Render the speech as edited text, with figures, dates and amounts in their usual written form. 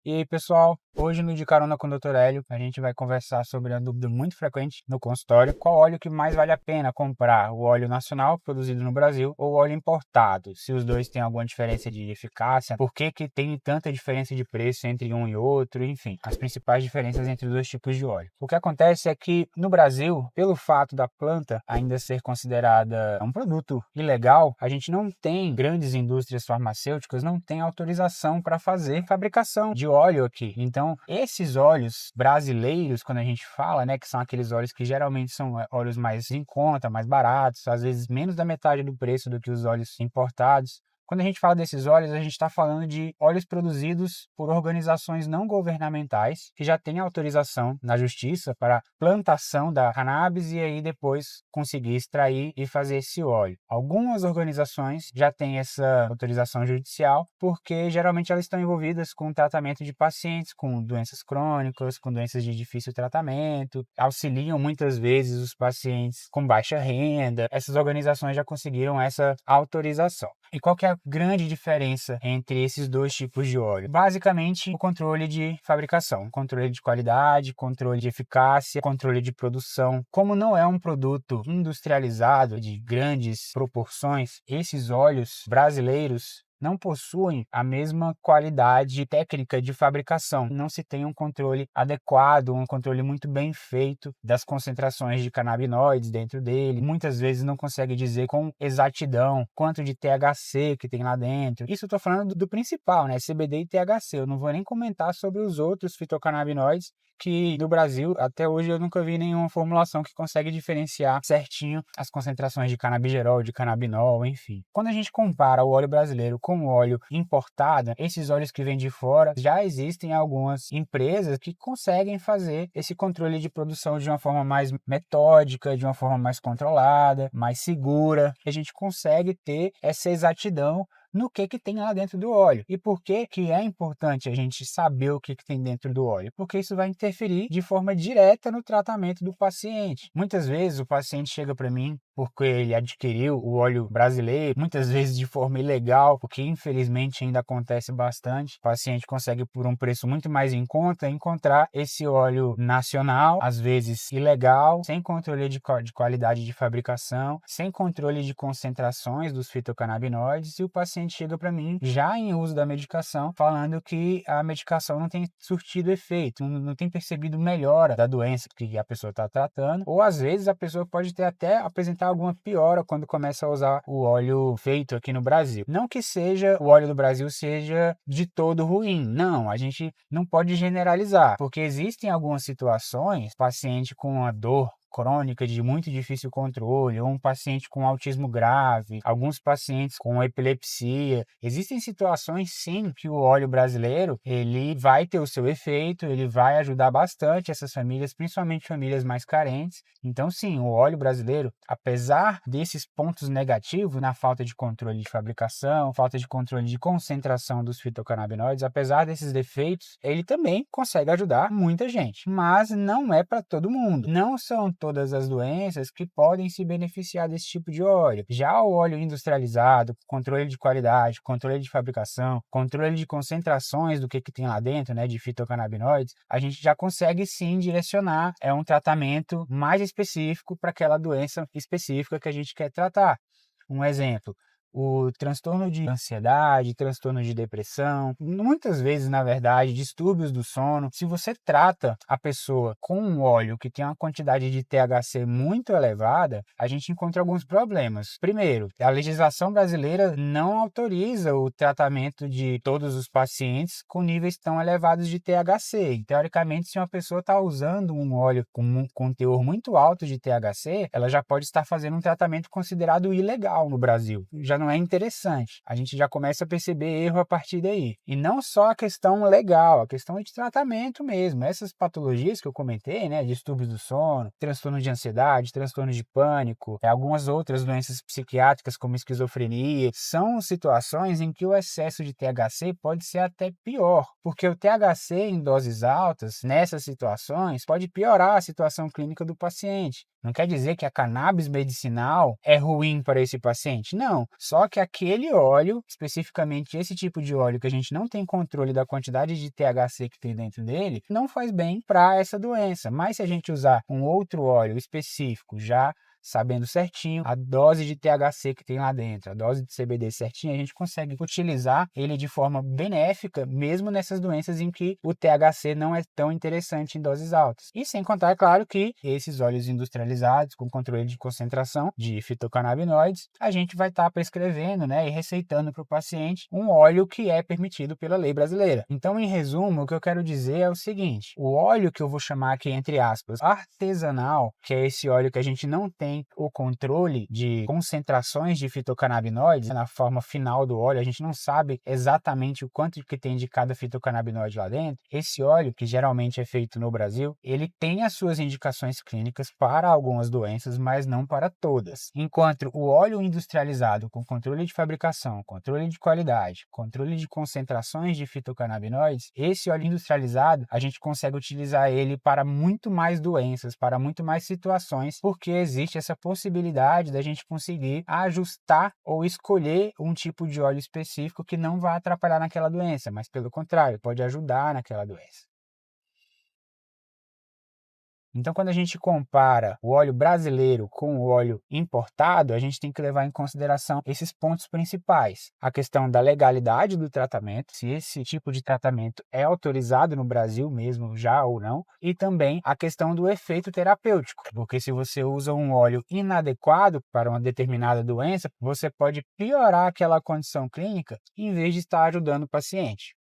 E aí, pessoal, hoje no De Carona com o Dr. Hélio, a gente vai conversar sobre a dúvida muito frequente no consultório: qual óleo que mais vale a pena comprar, o óleo nacional produzido no Brasil ou o óleo importado? Se os dois têm alguma diferença de eficácia, por que que tem tanta diferença de preço entre um e outro, enfim, as principais diferenças entre os dois tipos de óleo. O que acontece é que no Brasil, pelo fato da planta ainda ser considerada um produto ilegal, a gente não tem grandes indústrias farmacêuticas, não tem autorização para fazer fabricação de óleo aqui. Então, esses óleos brasileiros, quando a gente fala, né, que são aqueles óleos que geralmente são óleos mais em conta, mais baratos, às vezes menos da metade do preço do que os óleos importados. Quando a gente fala desses óleos, a gente está falando de óleos produzidos por organizações não governamentais que já têm autorização na justiça para plantação da cannabis e aí depois conseguir extrair e fazer esse óleo. Algumas organizações já têm essa autorização judicial porque geralmente elas estão envolvidas com o tratamento de pacientes com doenças crônicas, com doenças de difícil tratamento, auxiliam muitas vezes os pacientes com baixa renda. Essas organizações já conseguiram essa autorização. E qual que é a grande diferença entre esses dois tipos de óleo? Basicamente, o controle de fabricação, controle de qualidade, controle de eficácia, controle de produção. Como não é um produto industrializado de grandes proporções, esses óleos brasileiros não possuem a mesma qualidade técnica de fabricação. Não se tem um controle adequado, um controle muito bem feito das concentrações de canabinoides dentro dele. Muitas vezes não consegue dizer com exatidão quanto de THC que tem lá dentro. Isso eu estou falando do principal, né? CBD e THC. Eu não vou nem comentar sobre os outros fitocannabinoides, que no Brasil, até hoje, eu nunca vi nenhuma formulação que consegue diferenciar certinho as concentrações de canabigerol, de canabinol, enfim. Quando a gente compara o óleo brasileiro com o óleo importado, esses óleos que vêm de fora, já existem algumas empresas que conseguem fazer esse controle de produção de uma forma mais metódica, de uma forma mais controlada, mais segura. A gente consegue ter essa exatidão no que tem lá dentro do óleo. E por que que é importante a gente saber o que tem dentro do óleo? Porque isso vai interferir de forma direta no tratamento do paciente. Muitas vezes o paciente chega para mim porque ele adquiriu o óleo brasileiro, muitas vezes de forma ilegal, porque infelizmente ainda acontece bastante. O paciente consegue, por um preço muito mais em conta, encontrar esse óleo nacional, às vezes ilegal, sem controle de qualidade de fabricação, sem controle de concentrações dos fitocannabinoides, e o paciente chega para mim já em uso da medicação, falando que a medicação não tem surtido efeito, não tem percebido melhora da doença que a pessoa está tratando, ou às vezes a pessoa pode ter até apresentar alguma piora quando começa a usar o óleo feito aqui no Brasil. Não que seja o óleo do Brasil seja de todo ruim, não, a gente não pode generalizar, porque existem algumas situações, paciente com uma dor crônica de muito difícil controle, ou um paciente com autismo grave, alguns pacientes com epilepsia. Existem situações, sim, que o óleo brasileiro, ele vai ter o seu efeito, ele vai ajudar bastante essas famílias, principalmente famílias mais carentes. Então, sim, o óleo brasileiro, apesar desses pontos negativos na falta de controle de fabricação, falta de controle de concentração dos fitocannabinoides, apesar desses defeitos, ele também consegue ajudar muita gente, mas não é para todo mundo. Não são todas as doenças que podem se beneficiar desse tipo de óleo. Já o óleo industrializado, controle de qualidade, controle de fabricação, controle de concentrações do que tem lá dentro, né, de fitocannabinoides, a gente já consegue sim direcionar um tratamento mais específico para aquela doença específica que a gente quer tratar. Um exemplo: o transtorno de ansiedade, transtorno de depressão, muitas vezes, na verdade, distúrbios do sono. Se você trata a pessoa com um óleo que tem uma quantidade de THC muito elevada, a gente encontra alguns problemas. Primeiro, a legislação brasileira não autoriza o tratamento de todos os pacientes com níveis tão elevados de THC. Teoricamente, se uma pessoa está usando um óleo com um teor muito alto de THC, ela já pode estar fazendo um tratamento considerado ilegal no Brasil. Já não é interessante. A gente já começa a perceber erro a partir daí. E não só a questão legal, a questão é de tratamento mesmo. Essas patologias que eu comentei, né, distúrbios do sono, transtorno de ansiedade, transtorno de pânico, algumas outras doenças psiquiátricas como esquizofrenia, são situações em que o excesso de THC pode ser até pior, porque o THC em doses altas, nessas situações, pode piorar a situação clínica do paciente. Não quer dizer que a cannabis medicinal é ruim para esse paciente, não. Só que aquele óleo, especificamente esse tipo de óleo que a gente não tem controle da quantidade de THC que tem dentro dele, não faz bem para essa doença. Mas se a gente usar um outro óleo específico, já sabendo certinho a dose de THC que tem lá dentro, a dose de CBD certinho, a gente consegue utilizar ele de forma benéfica, mesmo nessas doenças em que o THC não é tão interessante em doses altas. E sem contar, é claro, que esses óleos industrializados com controle de concentração de fitocannabinoides, a gente vai estar prescrevendo, né, e receitando para o paciente um óleo que é permitido pela lei brasileira. Então, em resumo, o que eu quero dizer é o seguinte: o óleo que eu vou chamar aqui, entre aspas, artesanal, que é esse óleo que a gente não tem o controle de concentrações de fitocannabinoides na forma final do óleo, a gente não sabe exatamente o quanto que tem de cada fitocannabinoide lá dentro. Esse óleo, que geralmente é feito no Brasil, ele tem as suas indicações clínicas para algumas doenças, mas não para todas. Enquanto o óleo industrializado com controle de fabricação, controle de qualidade, controle de concentrações de fitocannabinoides, esse óleo industrializado, a gente consegue utilizar ele para muito mais doenças, para muito mais situações, porque existe essa possibilidade da gente conseguir ajustar ou escolher um tipo de óleo específico que não vai atrapalhar naquela doença, mas pelo contrário, pode ajudar naquela doença. Então, quando a gente compara o óleo brasileiro com o óleo importado, a gente tem que levar em consideração esses pontos principais. A questão da legalidade do tratamento, se esse tipo de tratamento é autorizado no Brasil mesmo, já ou não, e também a questão do efeito terapêutico, porque se você usa um óleo inadequado para uma determinada doença, você pode piorar aquela condição clínica em vez de estar ajudando o paciente.